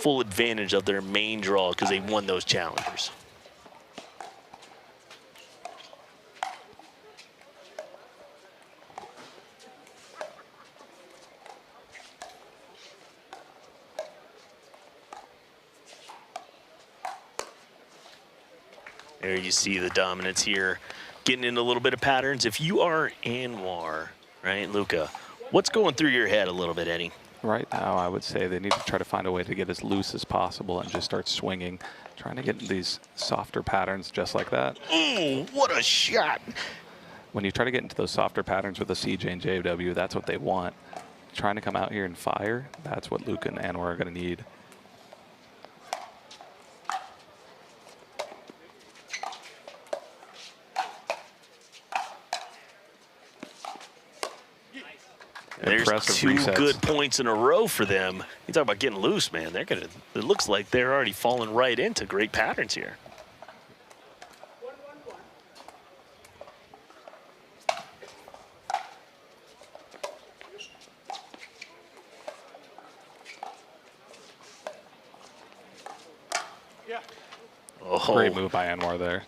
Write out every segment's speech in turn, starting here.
full advantage of their main draw because they won those challengers. There you see the dominance here, getting into a little bit of patterns. If you are Anwar, right, Luca, what's going through your head a little bit, Eddie? Right now, I would say they need to try to find a way to get as loose as possible and just start swinging, trying to get these softer patterns just like that. Ooh, what a shot. When you try to get into those softer patterns with the CJ and JW, that's what they want. Trying to come out here and fire, that's what Luca and Anwar are going to need. There's two good points in a row for them. You talk about getting loose, man. They're gonna. It looks like they're already falling right into great patterns here. Oh, great move by Anwar there.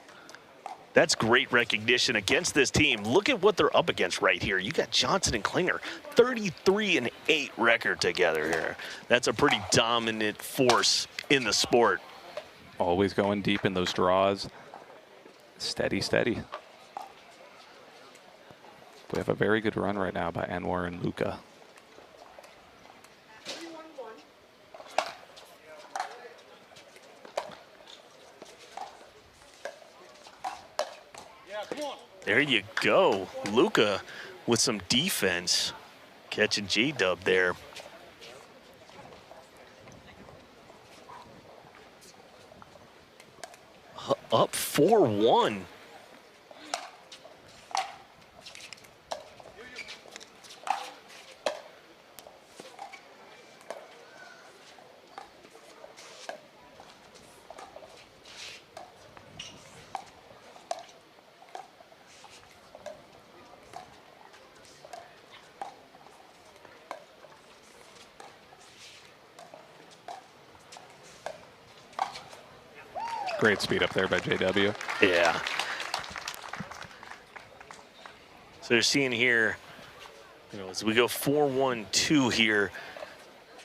That's great recognition against this team. Look at what they're up against right here. You got Johnson and Klinger, 33-8 record together here. That's a pretty dominant force in the sport. Always going deep in those draws. Steady, steady. We have a very good run right now by Anwar and Luca. There you go. Luca with some defense. Catching J-Dub there. Up 4-1. Great speed up there by JW. Yeah. So you're seeing here, you know, as we go 4-1-2 here,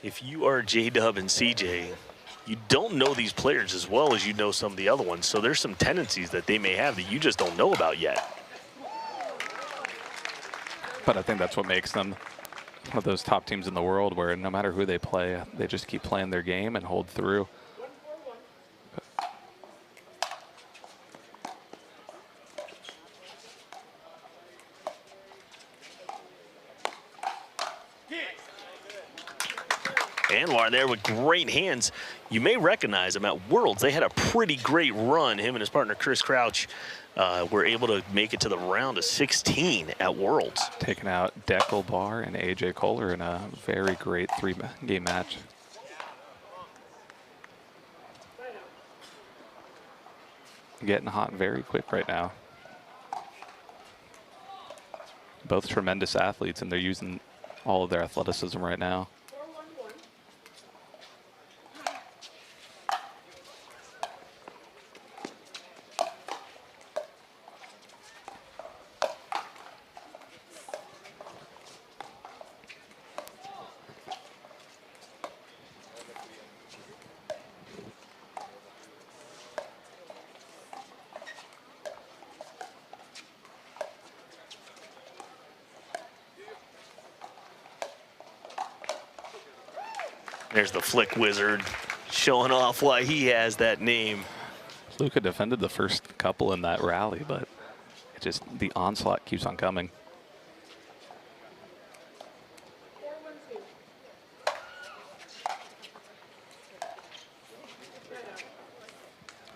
if you are J-Dub and CJ, you don't know these players as well as you know some of the other ones. So there's some tendencies that they may have that you just don't know about yet. But I think that's what makes them one of those top teams in the world, where no matter who they play, they just keep playing their game and hold through. Anwar there with great hands. You may recognize him at Worlds. They had a pretty great run. Him and his partner Chris Crouch were able to make it to the round of 16 at Worlds. Taking out Deckel Bar and AJ Kohler in a very great three-game match. Getting hot very quick right now. Both tremendous athletes, and they're using all of their athleticism right now. There's the flick wizard showing off why he has that name. Luca defended the first couple in that rally, but it just, the onslaught keeps on coming.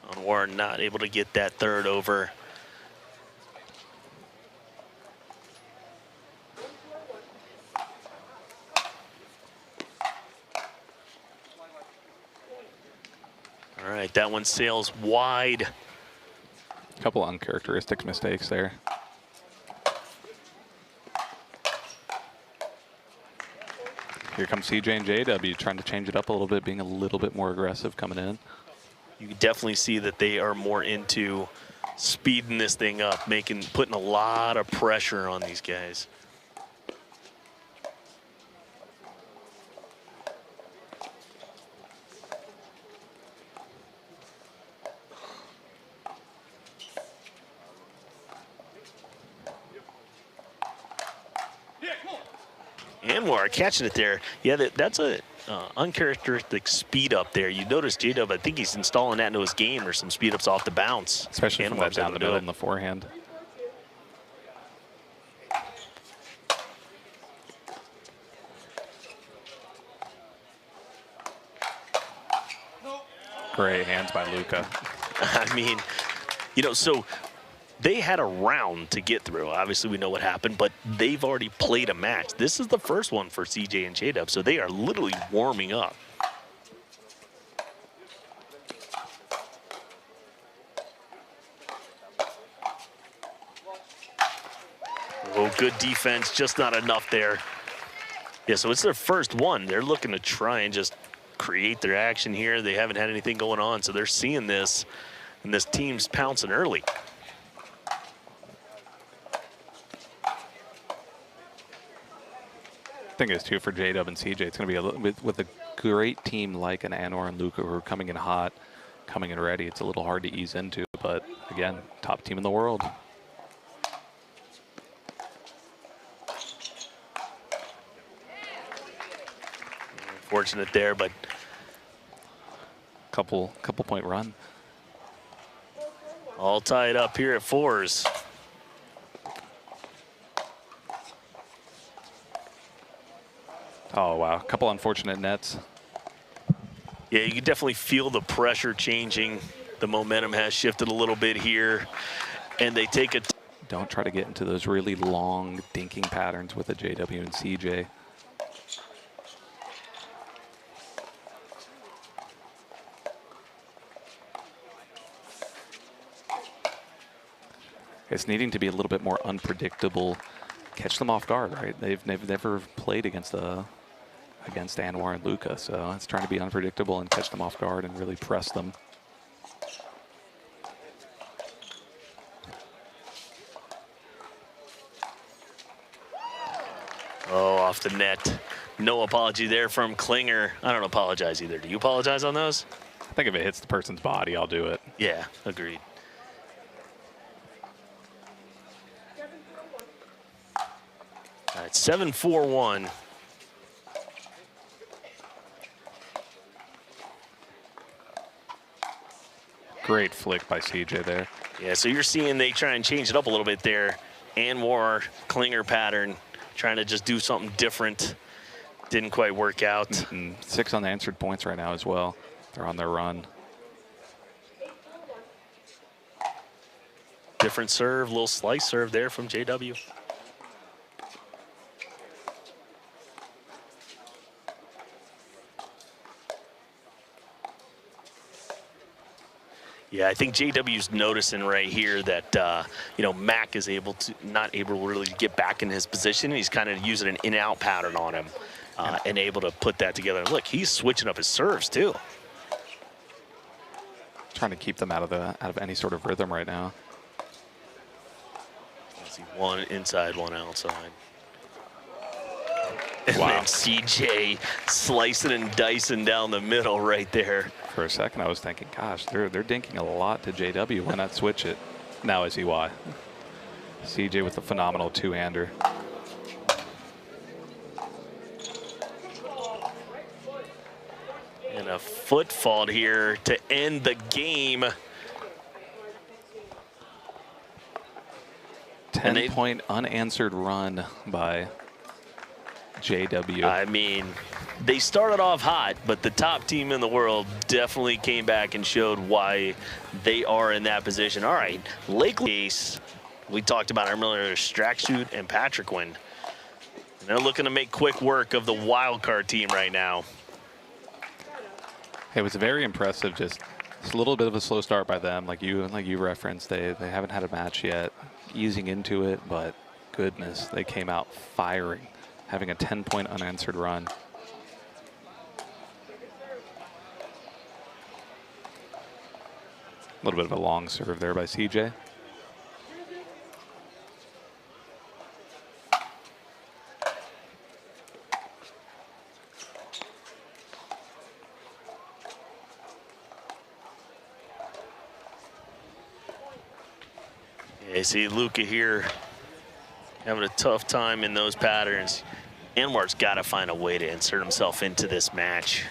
Anwar not able to get that third over. All right, that one sails wide. A couple uncharacteristic mistakes there. Here comes CJ and JW trying to change it up a little bit, being a little bit more aggressive coming in. You can definitely see that they are more into speeding this thing up, putting a lot of pressure on these guys. Anwar catching it there. Yeah, that's a uncharacteristic speed up there. You notice J-Dub, I think he's installing that into his game, or some speed ups off the bounce. Especially from down the middle in the forehand. Great hands by Luca. I mean, you know, so they had a round to get through. Obviously, we know what happened, but they've already played a match. This is the first one for CJ and J-Dub, so they are literally warming up. Oh, good defense, just not enough there. Yeah, so it's their first one. They're looking to try and just create their action here. They haven't had anything going on, so they're seeing this, and this team's pouncing early. I think it's too for J-Dub and CJ. It's going to be a little bit with a great team like an Anwar and Luca who are coming in hot, coming in ready. It's a little hard to ease into, but again, top team in the world. Fortunate there, but couple point run. All tied up here at fours. Oh, wow. A couple unfortunate nets. Yeah, you can definitely feel the pressure changing. The momentum has shifted a little bit here, and they take it. Don't try to get into those really long dinking patterns with a JW and CJ. It's needing to be a little bit more unpredictable. Catch them off guard, right? They've never played against Anwar and Luca, so it's trying to be unpredictable and catch them off guard and really press them. Oh, off the net. No apology there from Klinger. I don't apologize either. Do you apologize on those? I think if it hits the person's body, I'll do it. Yeah, agreed. All right, 7-4-1. Great flick by CJ there. Yeah, so you're seeing they try and change it up a little bit there. Anwar, Klinger pattern, trying to just do something different. Didn't quite work out. 6 unanswered points right now as well. They're on their run. Different serve, little slice serve there from JW. Yeah, I think JW's noticing right here that, you know, Mack is not able to really get back in his position. He's kind of using an in-out pattern on him and able to put that together. And look, he's switching up his serves too. Trying to keep them out of any sort of rhythm right now. Let's see, one inside, one outside. And Wow. then CJ slicing and dicing down the middle right there. For a second, I was thinking, gosh, they're dinking a lot to JW. Why not switch it? Now I see why. CJ with a phenomenal two-hander. And a foot fault here to end the game. 10-point unanswered run by JW. I mean, they started off hot, but the top team in the world definitely came back and showed why they are in that position. All right, Lakeland, we talked about earlier, Strackshoot and Patrick Wynn. And they're looking to make quick work of the wild card team right now. It was very impressive. Just a little bit of a slow start by them, like you referenced. They haven't had a match yet, easing into it, but goodness, they came out firing, having a 10-point unanswered run. A little bit of a long serve there by CJ. Yeah, see Luca here having a tough time in those patterns. Anwar's got to find a way to insert himself into this match.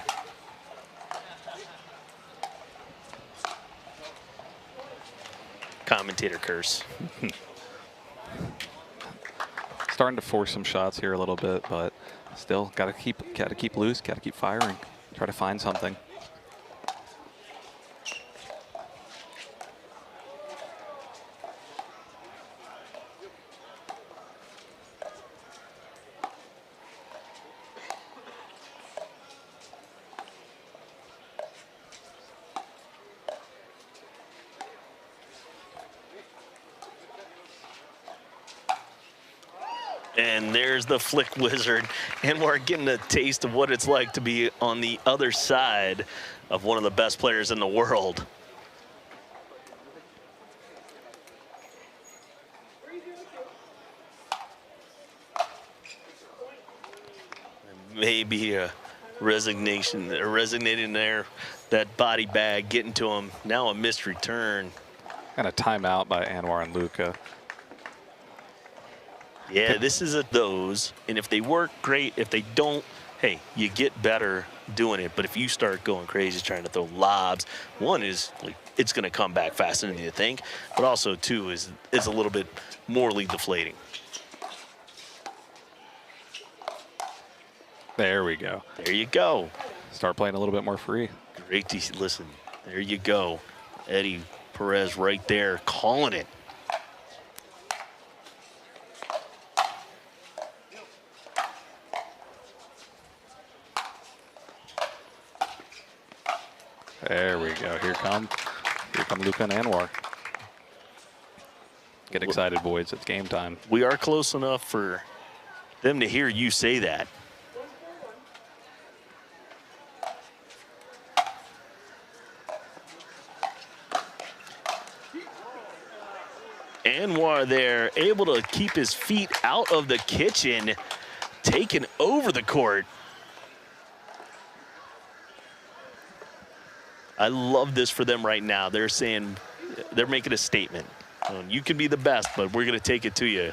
Commentator curse. Starting to force some shots here a little bit, but still got to keep loose, got to keep firing, try to find something. And there's the flick wizard. And we're getting a taste of what it's like to be on the other side of one of the best players in the world. Maybe a resignating there, that body bag getting to him. Now a missed return. And a timeout by Anwar and Luca. Yeah, this is those, and if they work, great. If they don't, hey, you get better doing it. But if you start going crazy trying to throw lobs, one is like, it's going to come back faster than you think, but also two is it's a little bit morally deflating. There we go. There you go. Start playing a little bit more free. Great to listen. There you go. Eddie Perez right there calling it. There we go. Here come Luca and Anwar. Get excited, boys. It's game time. We are close enough for them to hear you say that. Anwar there, able to keep his feet out of the kitchen, taking over the court. I love this for them right now. They're saying, they're making a statement. You can be the best, but we're going to take it to you.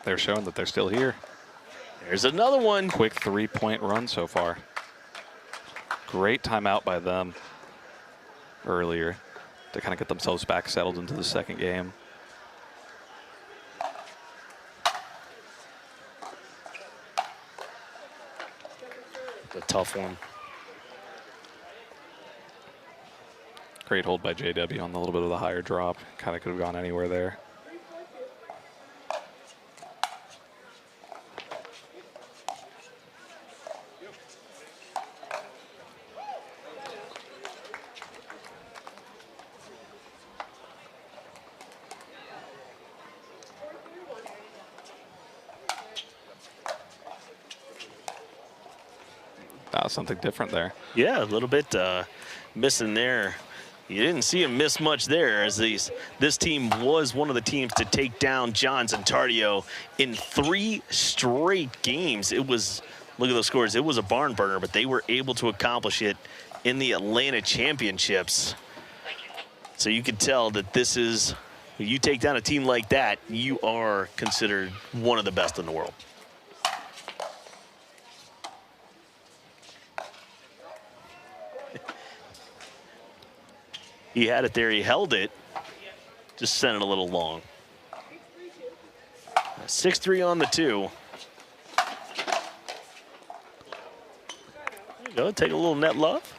They're showing that they're still here. There's another one. Quick 3-point run so far. Great timeout by them earlier to kind of get themselves back settled into the second game. A tough one. Great hold by JW on a little bit of the higher drop. Kind of could have gone anywhere there. Something different there. Yeah, a little bit missing there. You didn't see him miss much there, as this team was one of the teams to take down Johns and Tardio in 3 straight games. It was, look at those scores, it was a barn burner, but they were able to accomplish it in the Atlanta Championships. So you can tell that this is, when you take down a team like that, you are considered one of the best in the world. He had it there, he held it, just sent it a little long. 6-3 on the 2. There you go, take a little net love.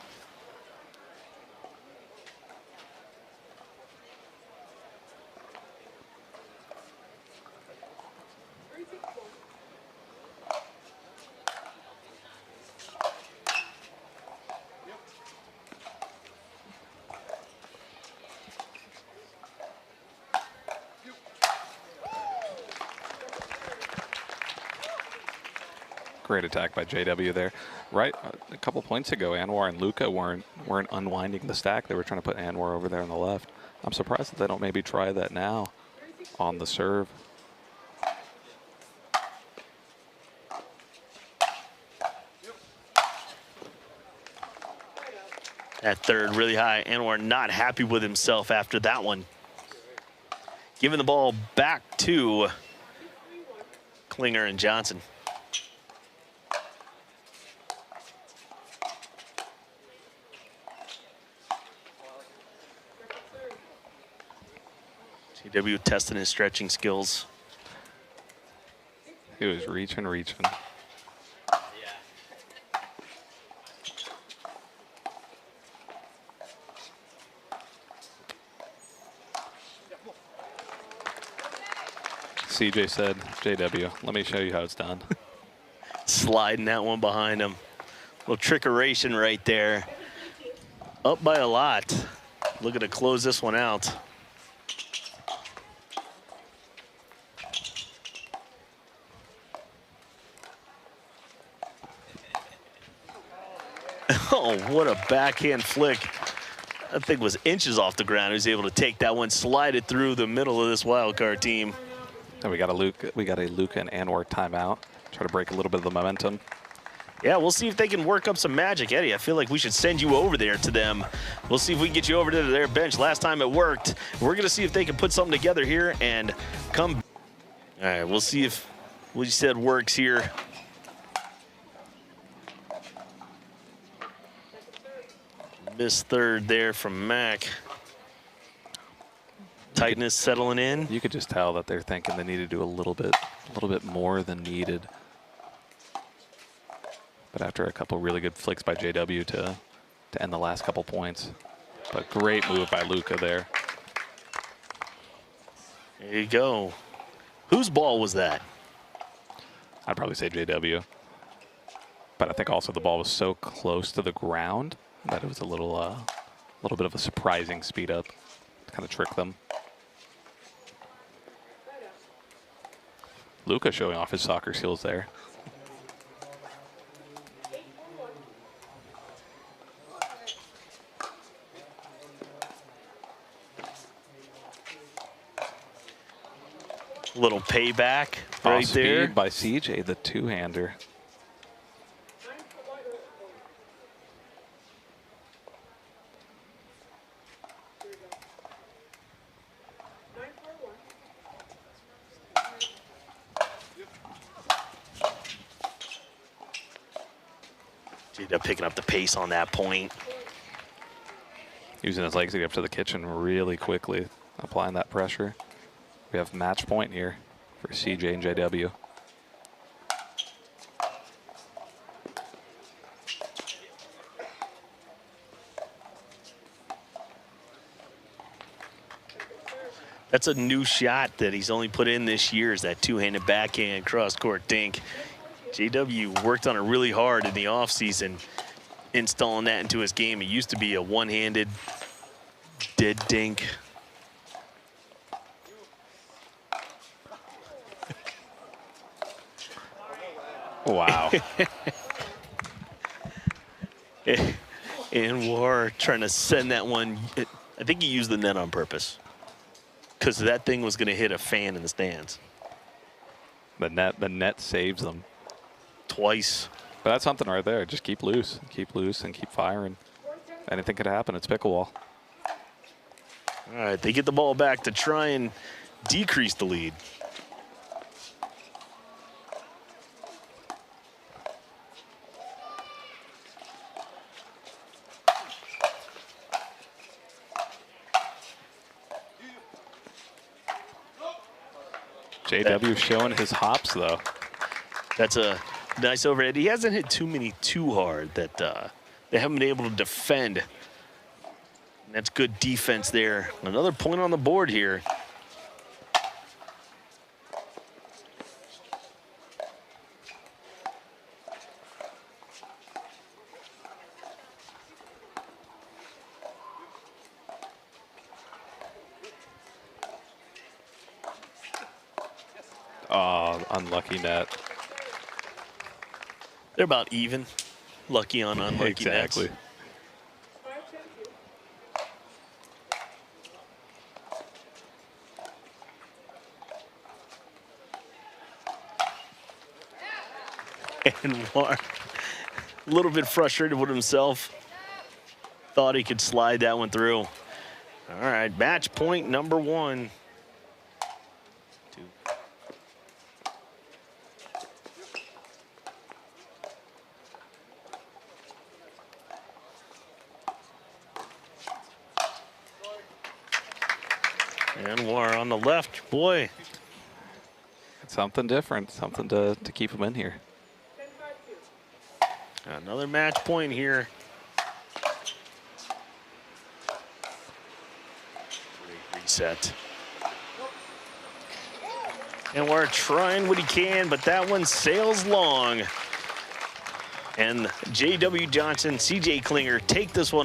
Great attack by JW there. Right, a couple points ago, Anwar and Luca weren't unwinding the stack. They were trying to put Anwar over there on the left. I'm surprised that they don't maybe try that now on the serve. That third really high. Anwar not happy with himself after that one. Giving the ball back to Klinger and Johnson. JW testing his stretching skills. He was reaching. CJ said, JW, let me show you how it's done. Sliding that one behind him. Little trickeration right there. Up by a lot. Looking to close this one out. Oh, what a backhand flick. That thing was inches off the ground. He was able to take that one, slide it through the middle of this wild card team. And we got a Luka and Anwar timeout. Try to break a little bit of the momentum. Yeah, we'll see if they can work up some magic. Eddie, I feel like we should send you over there to them. We'll see if we can get you over to their bench. Last time it worked. We're going to see if they can put something together here and come. All right, we'll see if what you said works here. Missed third there from Mack. Tightness settling in. You could just tell that they're thinking they need to do a little bit more than needed. But after a couple really good flicks by JW to end the last couple points. But great move by Luka there. There you go. Whose ball was that? I'd probably say JW. But I think also the ball was so close to the ground that it was a little bit of a surprising speed up to kind of trick them. Luka showing off his soccer skills there. Little payback right there. Speed by CJ, the two-hander. They're picking up the pace on that point. Using his legs to get up to the kitchen really quickly, applying that pressure. We have match point here for CJ and JW. That's a new shot that he's only put in this year, is that two-handed backhand cross-court dink. JW worked on it really hard in the offseason, installing that into his game. It used to be a one-handed dead dink. Wow. Anwar trying to send that one. I think he used the net on purpose, because that thing was going to hit a fan in the stands. The net saves them. Twice. But that's something right there. Just keep loose, and keep firing. Anything could happen. It's pickleball. All right, they get the ball back to try and decrease the lead. JW showing his hops, though. That's a nice overhead. He hasn't hit too many too hard that they haven't been able to defend. And that's good defense there. Another point on the board here. Oh, unlucky net. They're about even. Lucky on unlucky exactly. nets. And War, a little bit frustrated with himself. Thought he could slide that one through. All right, match point number 1. And War on the left, boy. Something different, something to keep him in here. Another match point here. Great reset. And we're trying what he can, but that one sails long. And J.W. Johnson, C.J. Klinger take this one